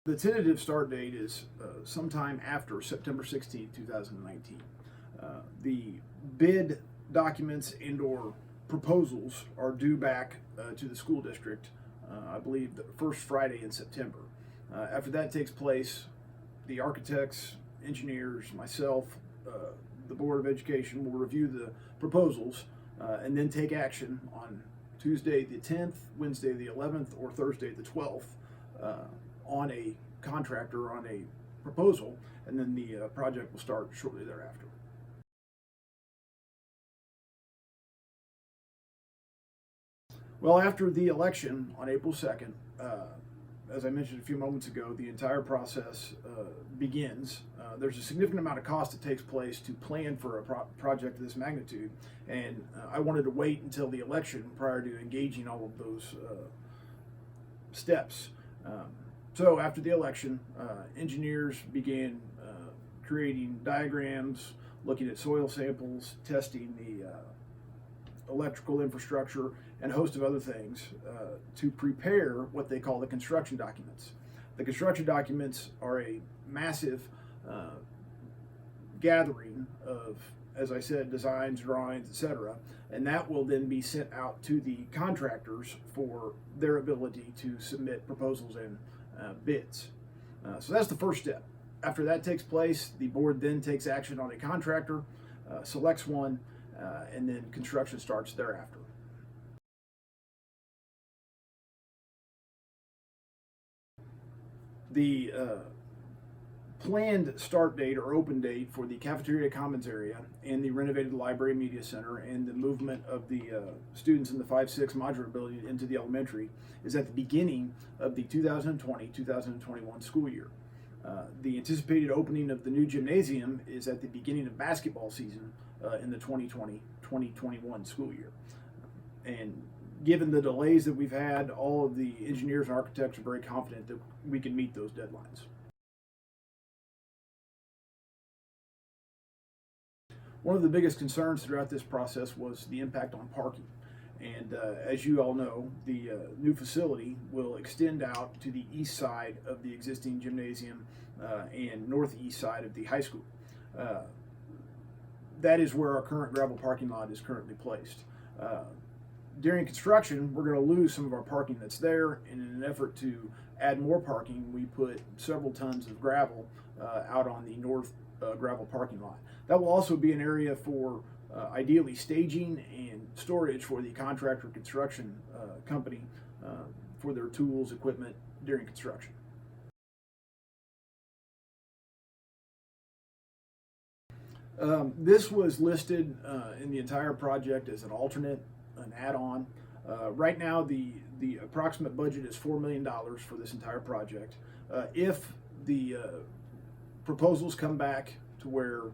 The tentative start date is sometime after September 16th, 2019. The bid documents and/or proposals are due back to the school district, I believe, the first Friday in September. After that takes place, the architects, engineers, myself, the Board of Education will review the proposals and then take action on Tuesday the 10th, Wednesday the 11th, or Thursday the 12th on a contractor, on a proposal, and then the project will start shortly thereafter. Well, after the election on April 2nd, as I mentioned a few moments ago, the entire process begins. There's a significant amount of cost that takes place to plan for a project of this magnitude, and I wanted to wait until the election prior to engaging all of those steps. So after the election, engineers began creating diagrams, looking at soil samples, testing the electrical infrastructure, and a host of other things to prepare what they call the construction documents. The construction documents are a massive gathering of, as I said, designs, drawings, etc., and that will then be sent out to the contractors for their ability to submit proposals and bids. So that's the first step. After that takes place, the board then takes action on a contractor, selects one, and then construction starts thereafter. The planned start date or open date for the cafeteria commons area and the renovated library media center and the movement of the students in the 5-6 modular building into the elementary is at the beginning of the 2020-2021 school year. The anticipated opening of the new gymnasium is at the beginning of basketball season in the 2020-2021 school year. And given the delays that we've had, all of the engineers and architects are very confident that we can meet those deadlines. One of the biggest concerns throughout this process was the impact on parking. And as you all know, the new facility will extend out to the east side of the existing gymnasium and northeast side of the high school. That is where our current gravel parking lot is currently placed. During construction, we're going to lose some of our parking that's there, and in an effort to add more parking, we put several tons of gravel out on the north gravel parking lot. That will also be an area for ideally staging and storage for the contractor construction company for their tools, equipment during construction. This was listed in the entire project as an alternate, an add-on. Right now, the approximate budget is $4 million for this entire project. If the proposals come back to where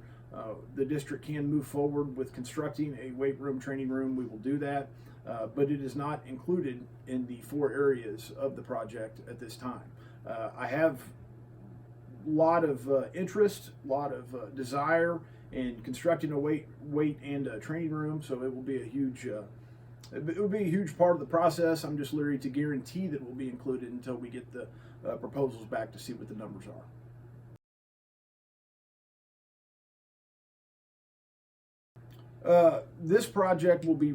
the district can move forward with constructing a weight room, training room, we will do that. But it is not included in the 4 areas of the project at this time. I have a lot of interest, a lot of desire in constructing a weight and a training room, so it will be a huge it will be a huge part of the process. I'm just leery to guarantee that it will be included until we get the proposals back to see what the numbers are. This project will be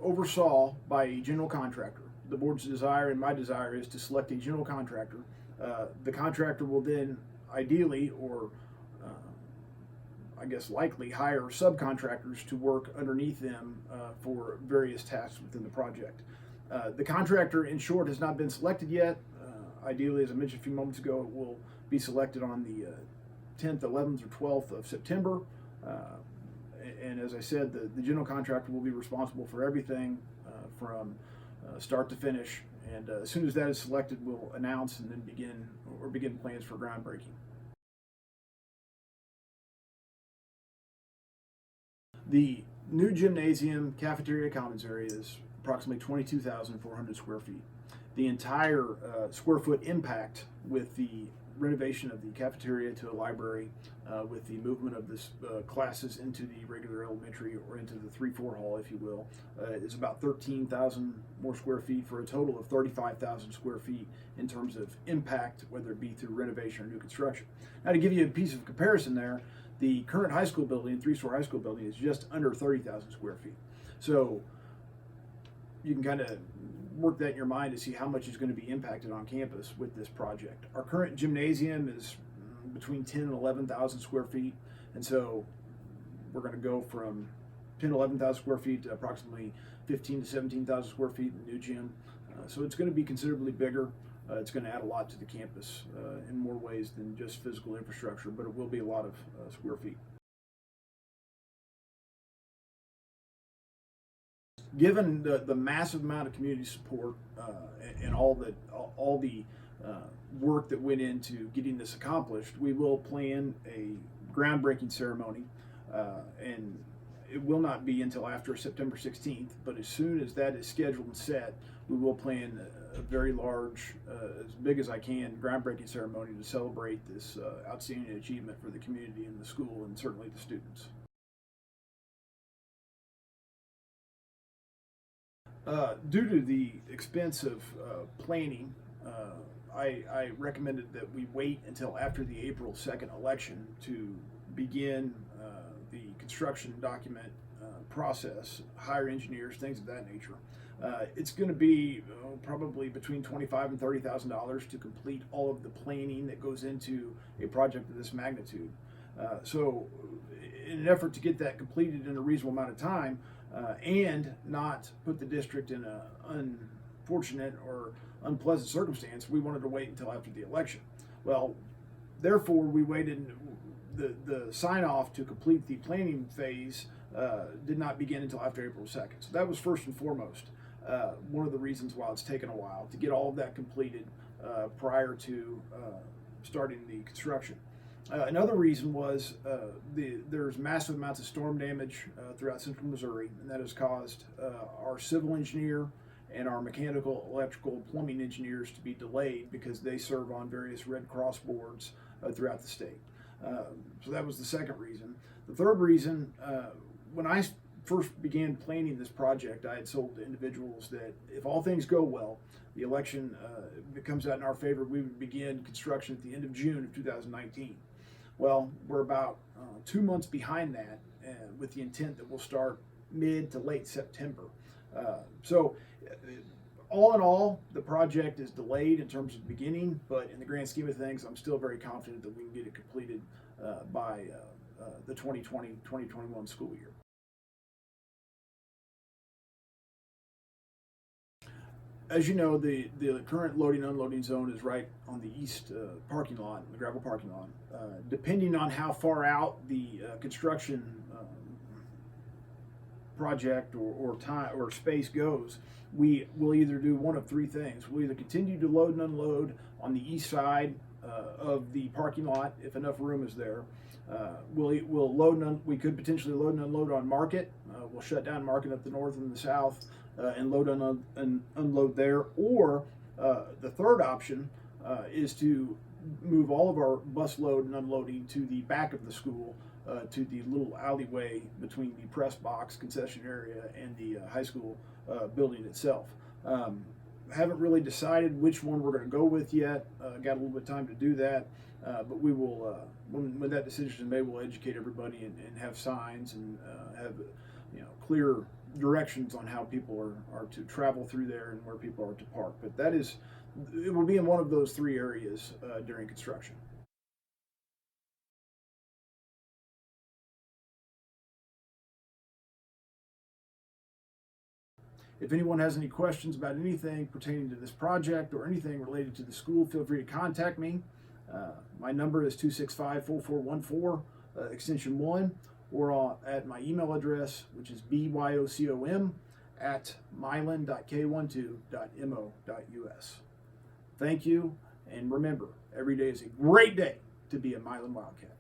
oversaw by a general contractor. The board's desire and my desire is to select a general contractor. The contractor will then ideally, or I guess likely, hire subcontractors to work underneath them for various tasks within the project. The contractor, in short, has not been selected yet. Ideally, as I mentioned a few moments ago, it will be selected on the 10th, 11th, or 12th of September. And as I said, the general contractor will be responsible for everything from start to finish. And as soon as that is selected, we'll announce and then begin plans for groundbreaking. The new gymnasium cafeteria commons area is approximately 22,400 square feet. The entire square foot impact with the renovation of the cafeteria to a library with the movement of this classes into the regular elementary or into the 3-4 hall, if you will, is about 13,000 more square feet for a total of 35,000 square feet in terms of impact, whether it be through renovation or new construction. Now, to give you a piece of comparison there, the current high school building, 3-story high school building, is just under 30,000 square feet. So you can kind of work that in your mind to see how much is going to be impacted on campus with this project. Our current gymnasium is between 10 and 11,000 square feet, and so we're going to go from 10 to 11,000 square feet to approximately 15 to 17,000 square feet in the new gym. So it's going to be considerably bigger. It's going to add a lot to the campus in more ways than just physical infrastructure, but it will be a lot of square feet. Given the massive amount of community support and all the work that went into getting this accomplished, we will plan a groundbreaking ceremony, and it will not be until after September 16th. But as soon as that is scheduled and set, we will plan a very large, as big as I can, groundbreaking ceremony to celebrate this outstanding achievement for the community and the school, and certainly the students. Due to the expense of planning, I recommended that we wait until after the April 2nd election to begin the construction document process, hire engineers, things of that nature. It's going to be probably between $25,000 and $30,000 to complete all of the planning that goes into a project of this magnitude. So in an effort to get that completed in a reasonable amount of time, and not put the district in an unfortunate or unpleasant circumstance, we wanted to wait until after the election. Well, therefore, we waited. The sign-off to complete the planning phase did not begin until after April 2nd. So that was first and foremost one of the reasons why it's taken a while to get all of that completed prior to starting the construction. Another reason was there's massive amounts of storm damage throughout central Missouri, and that has caused our civil engineer and our mechanical, electrical, plumbing engineers to be delayed because they serve on various Red Cross boards throughout the state. So that was the second reason. The third reason, when I first began planning this project, I had sold to individuals that if all things go well, the election if it comes out in our favor, we would begin construction at the end of June of 2019. Well, we're about 2 months behind that with the intent that we'll start mid to late September. So all in all, the project is delayed in terms of beginning, but in the grand scheme of things, I'm still very confident that we can get it completed by the 2020-2021 school year. As you know, the current loading unloading zone is right on the east parking lot, the gravel parking lot. Depending on how far out the construction project or time or space goes, we will either do one of three things. We'll either continue to load and unload on the east side of the parking lot if enough room is there. We'll load we could potentially load and unload on Market. We'll shut down Market up the north and the south and load and unload there. Or the third option is to move all of our bus load and unloading to the back of the school, to the little alleyway between the press box concession area and the high school building itself. Haven't really decided which one we're going to go with yet. Got a little bit of time to do that, but we will, when that decision is made, we'll educate everybody and have signs and have clear directions on how people are to travel through there and where people are to park. But it will be in one of those three areas during construction. If anyone has any questions about anything pertaining to this project or anything related to the school, feel free to contact me. My number is 265-4414, extension 1, or at my email address, which is byocom@milan.k12.mo.us. Thank you, and remember, every day is a great day to be a Milan Wildcat.